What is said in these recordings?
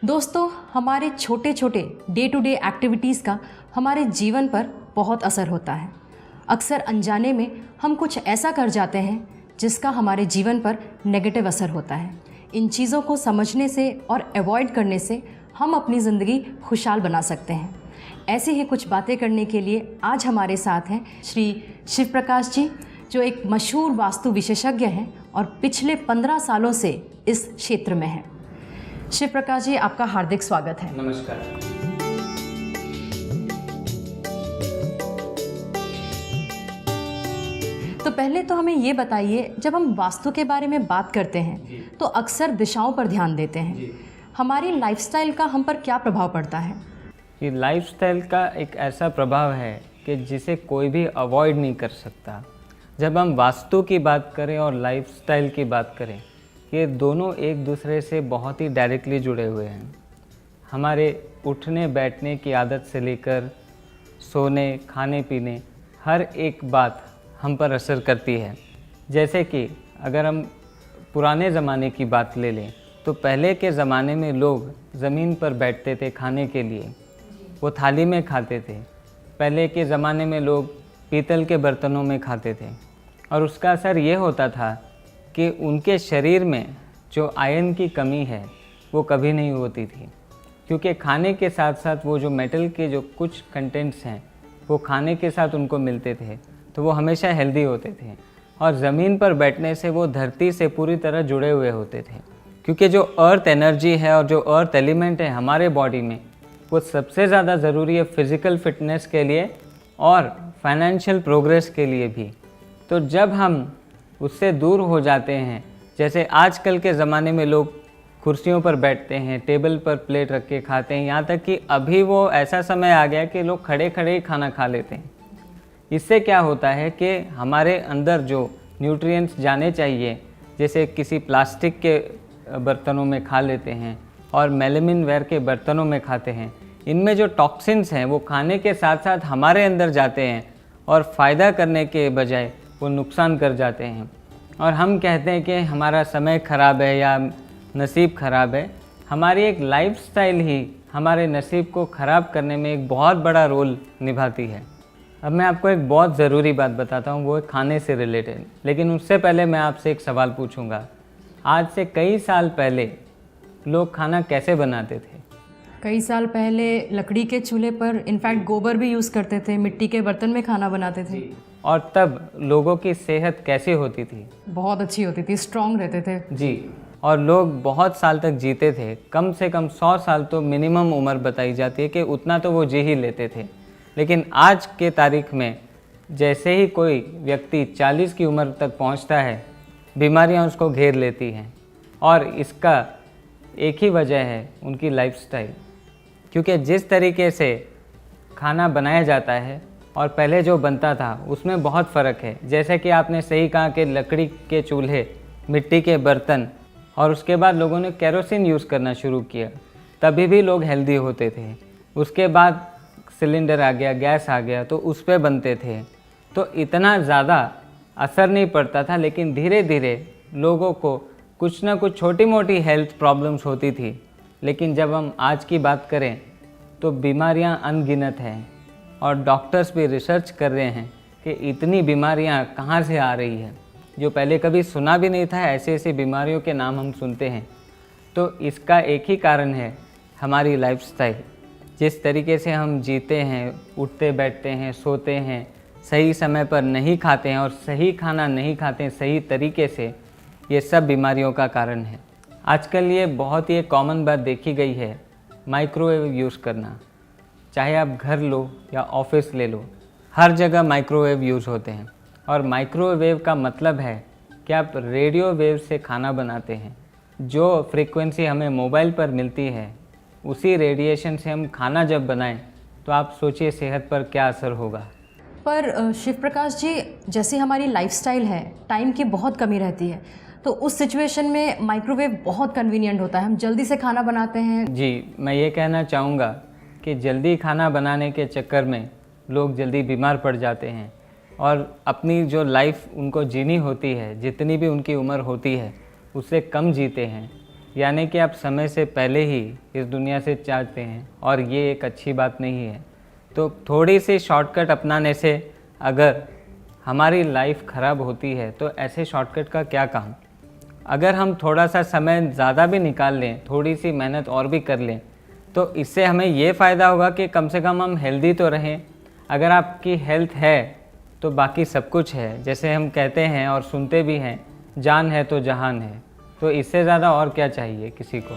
दोस्तों, हमारे छोटे छोटे डे टू डे एक्टिविटीज़ का हमारे जीवन पर बहुत असर होता है। अक्सर अनजाने में हम कुछ ऐसा कर जाते हैं जिसका हमारे जीवन पर नेगेटिव असर होता है। इन चीज़ों को समझने से और अवॉइड करने से हम अपनी ज़िंदगी खुशहाल बना सकते हैं। ऐसी ही कुछ बातें करने के लिए आज हमारे साथ हैं श्री शिव प्रकाश जी, जो एक मशहूर वास्तु विशेषज्ञ हैं और पिछले 15 सालों से इस क्षेत्र में हैं। शिव प्रकाश जी, आपका हार्दिक स्वागत है। नमस्कार। तो पहले तो हमें ये बताइए, जब हम वास्तु के बारे में बात करते हैं तो अक्सर दिशाओं पर ध्यान देते हैं। हमारी लाइफस्टाइल का हम पर क्या प्रभाव पड़ता है? ये लाइफस्टाइल का एक ऐसा प्रभाव है कि जिसे कोई भी अवॉइड नहीं कर सकता। जब हम वास्तु की बात करें और लाइफस्टाइल की बात करें, ये दोनों एक दूसरे से बहुत ही डायरेक्टली जुड़े हुए हैं। हमारे उठने बैठने की आदत से लेकर सोने खाने पीने, हर एक बात हम पर असर करती है। जैसे कि अगर हम पुराने ज़माने की बात ले लें तो पहले के ज़माने में लोग ज़मीन पर बैठते थे खाने के लिए, वो थाली में खाते थे। पहले के ज़माने में लोग पीतल के बर्तनों में खाते थे और उसका असर ये होता था कि उनके शरीर में जो आयरन की कमी है वो कभी नहीं होती थी, क्योंकि खाने के साथ साथ वो जो मेटल के जो कुछ कंटेंट्स हैं वो खाने के साथ उनको मिलते थे, तो वो हमेशा हेल्दी होते थे। और ज़मीन पर बैठने से वो धरती से पूरी तरह जुड़े हुए होते थे, क्योंकि जो अर्थ एनर्जी है और जो अर्थ एलिमेंट है हमारे बॉडी में, वो सबसे ज़्यादा ज़रूरी है फिज़िकल फिटनेस के लिए और फाइनेंशियल प्रोग्रेस के लिए भी। तो जब हम उससे दूर हो जाते हैं, जैसे आजकल के ज़माने में लोग कुर्सियों पर बैठते हैं, टेबल पर प्लेट रख के खाते हैं, यहाँ तक कि अभी वो ऐसा समय आ गया कि लोग खड़े खड़े ही खाना खा लेते हैं। इससे क्या होता है कि हमारे अंदर जो न्यूट्रिएंट्स जाने चाहिए, जैसे किसी प्लास्टिक के बर्तनों में खा लेते हैं और मेलामिन वेयर के बर्तनों में खाते हैं, इनमें जो टॉक्सिन्स हैं वो खाने के साथ साथ हमारे अंदर जाते हैं और फ़ायदा करने के बजाय वो नुकसान कर जाते हैं। और हम कहते हैं कि हमारा समय ख़राब है या नसीब ख़राब है। हमारी एक लाइफस्टाइल ही हमारे नसीब को ख़राब करने में एक बहुत बड़ा रोल निभाती है। अब मैं आपको एक बहुत ज़रूरी बात बताता हूँ, वो है खाने से रिलेटेड। लेकिन उससे पहले मैं आपसे एक सवाल पूछूंगा। आज से कई साल पहले लोग खाना कैसे बनाते थे? कई साल पहले लकड़ी के चूल्हे पर इनफैक्ट गोबर भी यूज़ करते थे, मिट्टी के बर्तन में खाना बनाते थे। और तब लोगों की सेहत कैसी होती थी? बहुत अच्छी होती थी, स्ट्रॉन्ग रहते थे जी। और लोग बहुत साल तक जीते थे, कम से कम 100 साल तो मिनिमम उम्र बताई जाती है कि उतना तो वो जी ही लेते थे। लेकिन आज के तारीख में जैसे ही कोई व्यक्ति 40 की उम्र तक पहुंचता है, बीमारियां उसको घेर लेती हैं। और इसका एक ही वजह है, उनकी लाइफस्टाइल। क्योंकि जिस तरीके से खाना बनाया जाता है और पहले जो बनता था उसमें बहुत फ़र्क है। जैसे कि आपने सही कहा कि लकड़ी के चूल्हे, मिट्टी के बर्तन, और उसके बाद लोगों ने केरोसिन यूज़ करना शुरू किया, तभी भी लोग हेल्दी होते थे। उसके बाद सिलेंडर आ गया, गैस आ गया, तो उस पर बनते थे, तो इतना ज़्यादा असर नहीं पड़ता था। लेकिन धीरे धीरे लोगों को कुछ ना कुछ छोटी मोटी हेल्थ प्रॉब्लम्स होती थी। लेकिन जब हम आज की बात करें तो बीमारियां अनगिनत हैं और डॉक्टर्स भी रिसर्च कर रहे हैं कि इतनी बीमारियां कहाँ से आ रही है, जो पहले कभी सुना भी नहीं था। ऐसे ऐसे बीमारियों के नाम हम सुनते हैं। तो इसका एक ही कारण है, हमारी लाइफस्टाइल। जिस तरीके से हम जीते हैं, उठते बैठते हैं, सोते हैं, सही समय पर नहीं खाते हैं और सही खाना नहीं खाते हैं सही तरीके से, ये सब बीमारियों का कारण है। आजकल ये बहुत ही एक कॉमन बात देखी गई है, माइक्रोवेव यूज़ करना। चाहे आप घर लो या ऑफिस ले लो, हर जगह माइक्रोवेव यूज़ होते हैं। और माइक्रोवेव का मतलब है कि आप रेडियो वेव से खाना बनाते हैं। जो फ्रीक्वेंसी हमें मोबाइल पर मिलती है, उसी रेडिएशन से हम खाना जब बनाएं तो आप सोचिए सेहत पर क्या असर होगा। पर शिव प्रकाश जी, जैसी हमारी लाइफस्टाइल है, टाइम की बहुत कमी रहती है, तो उस सिचुएशन में माइक्रोवेव बहुत कन्वीनियंट होता है। हम जल्दी से खाना बनाते हैं। जी, मैं ये कहना चाहूँगा कि जल्दी खाना बनाने के चक्कर में लोग जल्दी बीमार पड़ जाते हैं और अपनी जो लाइफ उनको जीनी होती है, जितनी भी उनकी उम्र होती है, उससे कम जीते हैं। यानी कि आप समय से पहले ही इस दुनिया से जाते हैं और ये एक अच्छी बात नहीं है। तो थोड़ी सी शॉर्टकट अपनाने से अगर हमारी लाइफ ख़राब होती है तो ऐसे शॉर्टकट का क्या काम। अगर हम थोड़ा सा समय ज़्यादा भी निकाल लें, थोड़ी सी मेहनत और भी कर लें, तो इससे हमें ये फ़ायदा होगा कि कम से कम हम हेल्दी तो रहें। अगर आपकी हेल्थ है तो बाकी सब कुछ है। जैसे हम कहते हैं और सुनते भी हैं, जान है तो जहान है। तो इससे ज़्यादा और क्या चाहिए किसी को।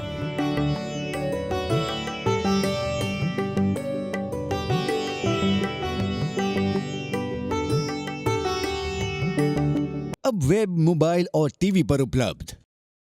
अब वेब, मोबाइल और टीवी पर उपलब्ध